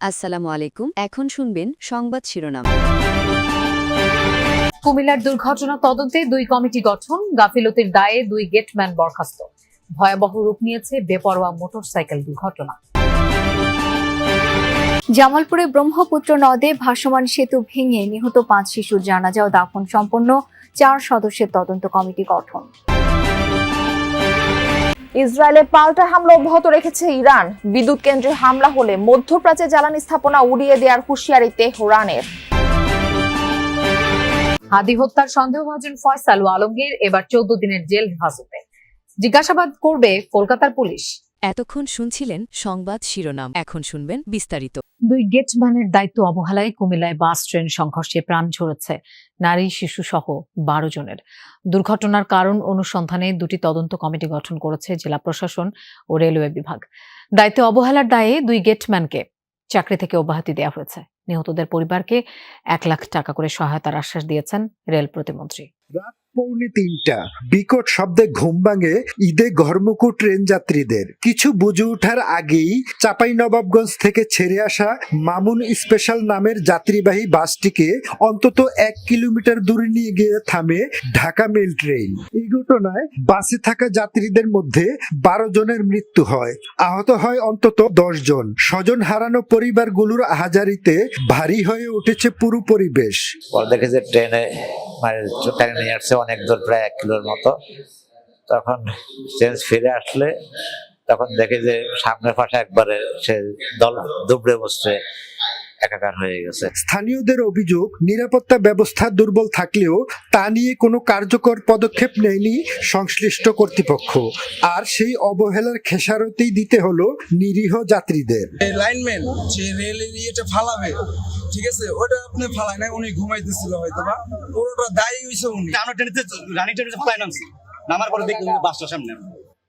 আসসালামু আলাইকুম। এখন শুনবেন সংবাদ শিরোনাম। কুমিল্লার দুর্ঘটনা তদন্তে 2 কমিটি গঠন, গাফিলতির দায়ে 2 গেটম্যান বরখাস্ত। ভয়াবহ রূপ নিয়েছে বেপরোয়া মোটরসাইকেল দুর্ঘটনা। জামালপুরে ব্রহ্মপুত্র নদে ভাসমান সেতু ভেঙে নিহত 5 শিশুর জানাজা ও দাফন সম্পন্ন, 4 সদস্যের তদন্ত কমিটি গঠন। ইসরায়েলে পাল্টা হামলা অব্যাহত রেখেছে ইরান। বিদ্যুৎ কেন্দ্রে হামলা হলে মধ্যপ্রাচ্যে জ্বালানি স্থাপনা উড়িয়ে দেওয়ার হুঁশিয়ারি তেহরানের। হাদি হত্যার সন্দেহভাজন ফয়সাল ও আলমগীর এবার 14 দিনের জেল হেফাজতে। জিজ্ঞাসাবাদ করবে কলকাতার পুলিশ। এতক্ষণ শুনছিলেন সংবাদ শিরোনাম, এখন শুনবেন বিস্তারিত। 2 গেটম্যানের দায়িত্ব অবহেলায় কুমিল্লায় বাস ট্রেন সংঘর্ষে প্রাণ ঝরেছে নারী শিশু সহ 12 জনের। দুর্ঘটনার কারণ অনুসন্ধানে 2টি তদন্ত কমিটি গঠন করেছে জেলা প্রশাসন ও রেলওয়ে বিভাগ। দায়িত্ব অবহেলার দায়ে 2 গেটম্যানকে চাকরি থেকে অব্যাহতি দেওয়া হয়েছে। নিহতদের পরিবারকে 1 লাখ টাকা করে সহায়তার আশ্বাস দিয়েছেন রেল প্রতিমন্ত্রী। রাত 2:45 বিকট শব্দে ঘুম ভাঙে ঈদে ঘরমুখো ট্রেন যাত্রীদের। কিছু বুঝে ওঠার আগেই চাঁপাইনবাবগঞ্জ থেকে ছেড়ে আসা মামুন স্পেশাল নামের যাত্রীবাহী বাসটিকে অন্তত 1 কিলোমিটার দূরে নিয়ে গিয়ে থামে ঢাকা মেল ট্রেন। এই ঘটনায় বাসে থাকা যাত্রীদের মধ্যে 12 জনের মৃত্যু হয়, আহত হয় অন্তত 10 জন। স্বজন হারানো পরিবারগুলোর আহাজারিতে ভারী হয়ে উঠেছে পুরো পরিবেশ। দেখে যে ট্রেনে টেনে নিয়ে আসছে অনেক দূর, প্রায় 1 কিলোর মতো। তখন চেঞ্জ ফিরে আসলে তখন দেখে যে সামনের পাশে একবারে সে দল দুবড়ে বসছে, একাকার হয়ে গেছে। স্থানীয়দের অভিযোগ, নিরাপত্তা ব্যবস্থা দুর্বল থাকলেও তা নিয়ে কোনো কার্যকর পদক্ষেপ নেয়নি সংশ্লিষ্ট কর্তৃপক্ষ। আর সেই অবহেলার খেসারতেই দিতে হলো নিরীহ যাত্রীদের। লাইনম্যান যে রেল এরিয়াটা ফালাবে, ঠিক আছে, ওটা আপনি ফালাই না, উনি ঘুমাইতেছিল হয়তো বা, পুরোটা দায়ী হইছে উনি। আমরা ট্রেনে রানিং ট্রেনে ফালাই নামছি, নামার পরে দেখলাম বাসটা সামনে।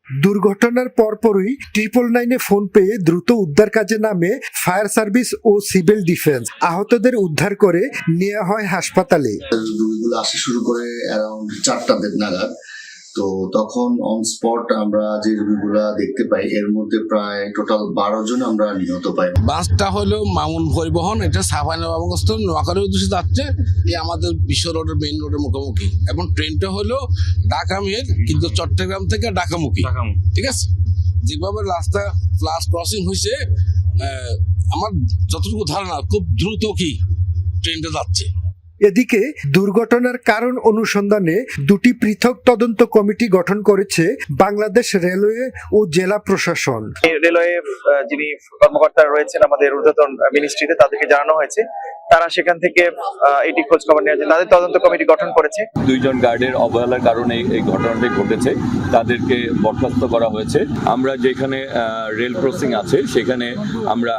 দুর্ঘটনার পরপরই 999-এ ফোন পেয়ে দ্রুত উদ্ধার কাজে নামে ফায়ার সার্ভিস ও সিভিল ডিফেন্স। আহতদের উদ্ধার করে নেওয়া হয় হাসপাতালে। রুগীগুলো আসা শুরু করে অ্যারাউন্ড 4টা নাগাদ। তো তখন অন স্পট আমরা যে রুগীগুলা দেখতে পাই, এর মধ্যে প্রায় টোটাল 12 জন আমরা নিহত পাই। বাসটা হলো মামুন পরিবহন, এটা চাঁপাইনবাবগঞ্জ নোয়াখালীর উদ্দেশ্যে যাচ্ছে, এই আমাদের বিশ্ব রোডের মেইন রোডের মুখোমুখি। এবং ট্রেনটা হলো ঢাকা মেল, কিন্তু চট্টগ্রাম থেকে ঢাকামুখী, ঠিক আছে। যেভাবে রাস্তা ফ্লাশ ক্রসিং হয়েছে, আমার যতটুকু ধারণা খুব দ্রুত কি ট্রেনটা যাচ্ছে। এদিকে দুর্ঘটনার কারণ অনুসন্ধানে 2টি পৃথক তদন্ত কমিটি গঠন করেছে বাংলাদেশ রেলওয়ে ও জেলা প্রশাসন। রেলওয়ে যিনি কর্মকর্তা রয়েছেন আমাদের ঊর্ধ্বতন মিনিস্ট্রিতে, তাদেরকে জানানো হয়েছে, তারা সেখান থেকে এটি খোঁজ খবর নিয়ে তাদের তদন্ত কমিটি গঠন করেছে। 2 জন গার্ডের অবহেলার কারণে এই ঘটনাটি ঘটেছে, তাদেরকে বরখাস্ত করা হয়েছে। আমরা যেখানে রেল ক্রসিং আছে সেখানে আমরা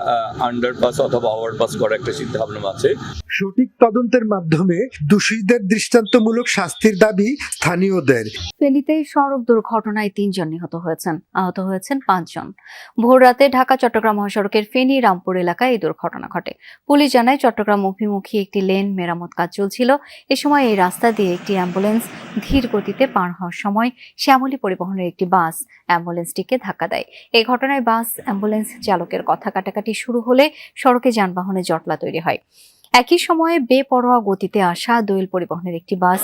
আন্ডারপাস অথবা ওভারপাস করার একটা চিন্তা ভাবনা আছে। সঠিক তদন্তের মাধ্যমে দোষীদের দৃষ্টান্তমূলক শাস্তির দাবি স্থানীয়দের। ফেনীতে সড়ক দুর্ঘটনায় 3 জন নিহত হয়েছেন, আহত হয়েছেন 5 জন। ভোররাতে ঢাকা চট্টগ্রাম মহাসড়কের ফেনী রামপুর এলাকায় এই দুর্ঘটনা ঘটে। পুলিশ জানায় চট্টগ্রাম অভিমুখী একটি লেন মেরামত কাজ চলছিল। এ সময় এই রাস্তা দিয়ে একটি অ্যাম্বুলেন্স ধীর গতিতে পার হওয়ার সময় শ্যামলী পরিবহনের একটি বাস অ্যাম্বুলেন্সটিকে ধাক্কা দেয়। এই ঘটনায় বাস অ্যাম্বুলেন্স চালকের কথা কাটাকাটি শুরু হলে সড়কে যানবাহনে জটলা তৈরি হয়। একই সময়ে বেপরোয়া গতিতে আসা দোয়েল পরিবহনের একটি বাস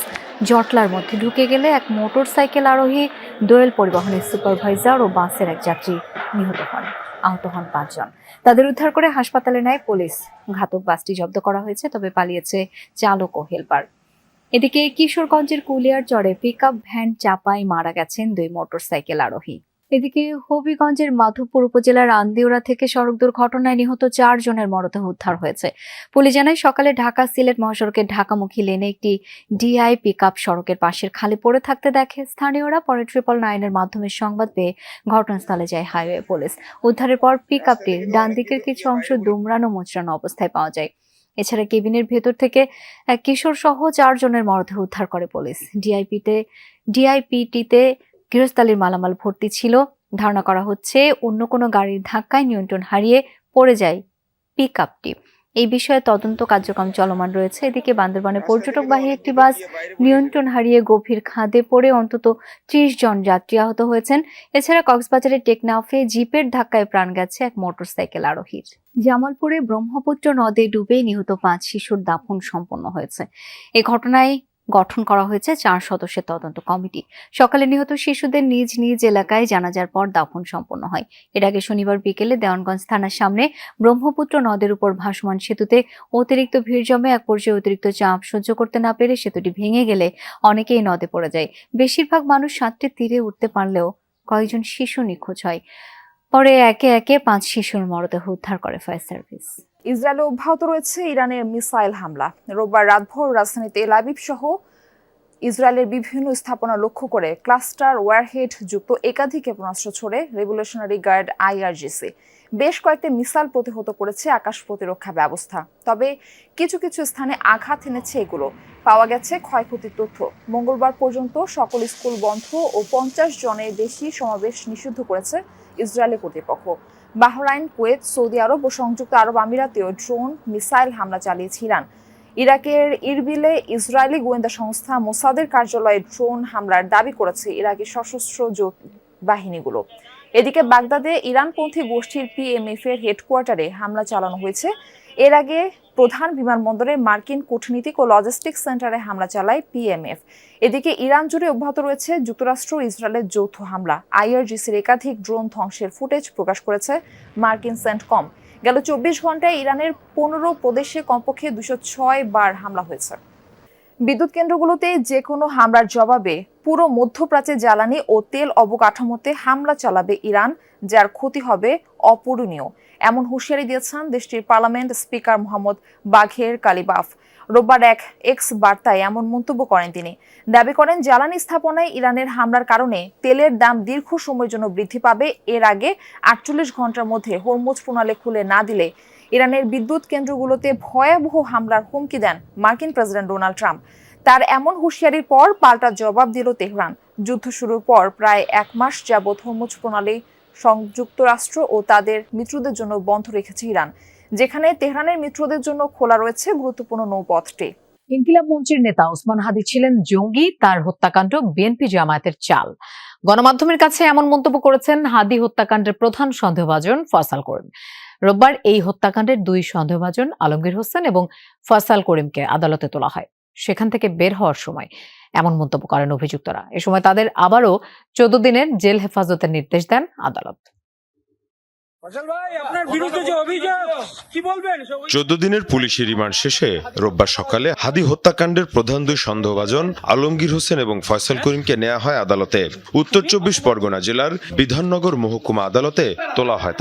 জটলার মধ্যে ঢুকে গেলে এক মোটরসাইকেল আরোহী, দোয়েল পরিবহনের সুপারভাইজার ও বাসের এক যাত্রী নিহত হন। আহত হন 5 জন। তাদের উদ্ধার করে হাসপাতালে নেয় পুলিশ। ঘাতক বাসটি জব্দ করা হয়েছে, তবে পালিয়েছে চালক ও হেলপার। এদিকে কিশোরগঞ্জের কুলিয়ারচরে পিকআপ ভ্যান চাপায় মারা গেছেন 2 মোটরসাইকেল আরোহী। এদিকে হবিগঞ্জের মাধবপুর উপজেলার আন্দিউরা থেকে সড়ক দুর্ঘটনায় নিহত 4 জনের মরদেহ উদ্ধার হয়েছে। পুলিশ জানায় সকালে ঢাকা সিলেট মহাসড়কের ঢাকামুখী লেনে একটি ডিআই পিকআপ সড়কের পাশের খালে পড়ে থাকতে দেখে স্থানীয়রা। পরে 999-এর মাধ্যমে সংবাদ পেয়ে ঘটনাস্থলে যায় হাইওয়ে পুলিশ। উদ্ধারের পর পিকআপটির ডান দিকের কিছু অংশ দুমড়ানো মোচড়ানো অবস্থায় পাওয়া যায়। এছাড়া কেবিনের ভেতর থেকে এক কিশোর সহ 4 জনের মরদেহ উদ্ধার করে পুলিশ। ডিআইপিটিতে গৃহস্থালির মালামাল ভর্তি ছিল। ধারণা করা হচ্ছে অন্য কোনো গাড়ির ধাক্কায় নিয়ন্ত্রণ হারিয়ে পড়ে যায় পিকআপটি। এই বিষয়ে তদন্ত কার্যক্রম চলমান রয়েছে। এদিকে বান্দরবানে পর্যটকবাহী একটি বাস নিয়ন্ত্রণ হারিয়ে গভীর খাদে পড়ে অন্তত 30 জন যাত্রী আহত হয়েছেন। এছাড়া কক্সবাজারের টেকনাফে জিপের ধাক্কায় প্রাণ গেছে এক মোটরসাইকেল আরোহীর। জামালপুরে ব্রহ্মপুত্র নদে ডুবে নিহত 5 শিশুর দাফন সম্পন্ন হয়েছে। এই ঘটনায় গঠন করা হয়েছে 4 সদস্যের তদন্ত কমিটি। সকালে নিহত শিশুদের নিজ নিজ এলাকায় জানাজার পর দাফন সম্পন্ন হয়। এর আগে শনিবার বিকেলে দেওয়ানগঞ্জ থানার সামনে ব্রহ্মপুত্র নদের উপর ভাসমান সেতুতে অতিরিক্ত ভিড় জমে এক পর্যায়ে অতিরিক্ত চাপ সহ্য করতে না পেরে সেতুটি ভেঙে গেলে অনেকেই নদে পড়ে যায়। বেশিরভাগ মানুষ সাঁতরে তীরে উঠতে পারলেও কয়েকজন শিশু নিখোঁজ হয়। পরে একে একে 5 শিশুর মরদেহ উদ্ধার করে ফায়ার সার্ভিস। ইসরায়েলে অব্যাহত রয়েছে ইরানের মিসাইল হামলা। রোববার রাতভর রাজধানী তেল আবিব সহ ইসরায়েলের বিভিন্ন স্থাপনা লক্ষ্য করে ক্লাস্টার ওয়ারহেড যুক্ত একাধিক ক্ষেপণাস্ত্র ছড়ে রেভলিউশনারি গার্ড IRGC বেশ কয়েকটি মিসাইল প্রতিহত করেছে আকাশ প্রতিরক্ষা ব্যবস্থা। তবে কিছু কিছু স্থানে আঘাত এনেছে এগুলো। পাওয়া গেছে ক্ষয়ক্ষতির তথ্য। মঙ্গলবার পর্যন্ত সকল স্কুল বন্ধ ও 50 জনের বেশি সমাবেশ নিষিদ্ধ করেছে ইসরায়েলি কর্তৃপক্ষ। বাহরাইন, কুয়েত, সৌদি আরব ও সংযুক্ত আরব আমিরাতেও ড্রোন মিসাইল হামলা চালিয়েছে ইরান। ইরাকের ইরবিলে ইসরায়েলি গোয়েন্দা সংস্থা মোসাদের কার্যালয়ে ড্রোন হামলার দাবি করেছে ইরাকি সশস্ত্র বাহিনীগুলো। এদিকে বাগদাদে ইরানপন্থী গোষ্ঠীর PMF এর হেডকোয়ার্টারে হামলা চালানো হয়েছে। এর আগে প্রধান বিমানবন্দরে মার্কিন কূটনীতিক ও লজিস্টিক সেন্টারে হামলা চালায় PMF। এদিকে ইরান জুড়ে অব্যাহত রয়েছে যুক্তরাষ্ট্র ইসরায়েলের যৌথ হামলা। IRGCর একাধিক ড্রোন ধ্বংসের ফুটেজ প্রকাশ করেছে মার্কিন সেন্টকম। গেল 24 ঘন্টায় ইরানের 15 প্রদেশে কমপক্ষে 206 বার হামলা হয়েছে। বিদ্যুৎ কেন্দ্রগুলোতে যে কোনো হামলার জবাবে পুরো মধ্যপ্রাচ্যে জ্বালানি ও তেল অবকাঠামোতে হামলা চালাবে ইরান, যার ক্ষতি হবে অপূরণীয়, এমন হুঁশিয়ারি দিয়েছেন দেশটির পার্লামেন্ট স্পিকার মোহাম্মদ বাঘের কালিবাফ। রোববার এক এক্স বার্তায় এমন মন্তব্য করেন তিনি। দাবি করেন জ্বালানি স্থাপনায় ইরানের হামলার কারণে তেলের দাম দীর্ঘ সময়ের জন্য বৃদ্ধি পাবে। এর আগে 48 ঘন্টার মধ্যে হরমুজ প্রণালী খুলে না দিলে ইরানের বিদ্যুৎ কেন্দ্রগুলোতে ভয়াবহ হামলার হুমকি দেন মার্কিন প্রেসিডেন্ট ডোনাল্ড ট্রাম্প। তার এমন হুঁশিয়ারির পর পাল্টা জবাব দিল তেহরান। যুদ্ধ শুরুর পর প্রায় 1 মাস যাবৎ হরমুজ প্রণালী যুক্তরাষ্ট্র ও তাদের মিত্রদের জন্য বন্ধ রেখেছে ইরান, যেখানে তেহরানের মিত্রদের জন্য খোলা রয়েছে গুরুত্বপূর্ণ নৌপথটি। ইনকিলাব মঞ্চের নেতা ওসমান হাদি ছিলেন জঙ্গি, তার হত্যাকাণ্ড বিএনপি জামায়াতের চাল। গণমাধ্যমের কাছে এমন মন্তব্য করেছেন হাদি হত্যাকাণ্ডের প্রধান সন্দেহভাজন ফয়সাল করিম। রোববার এই হত্যাকাণ্ডের 2 সন্দেহভাজন আলমগীর হোসেন এবং ফয়সাল করিমকে আদালতে তোলা হয়। সেখান থেকে বের হওয়ার সময় এমন মন্তব্য করেন অভিযুক্তরা। এ সময় তাদের আবারও 14 দিনের জেল হেফাজতের নির্দেশ দেন আদালত। 14 দিনের পুলিশি রিমান্ড শেষে রোববার সকালে হাদি হত্যাকাণ্ডের প্রধান 2 সন্দেহভাজন আলমগীর হোসেন এবং ফয়সাল করিমকে নেওয়া হয় আদালতে। উত্তর 24 পরগনা জেলার বিধাননগর মহকুমা আদালতে তোলা হয়।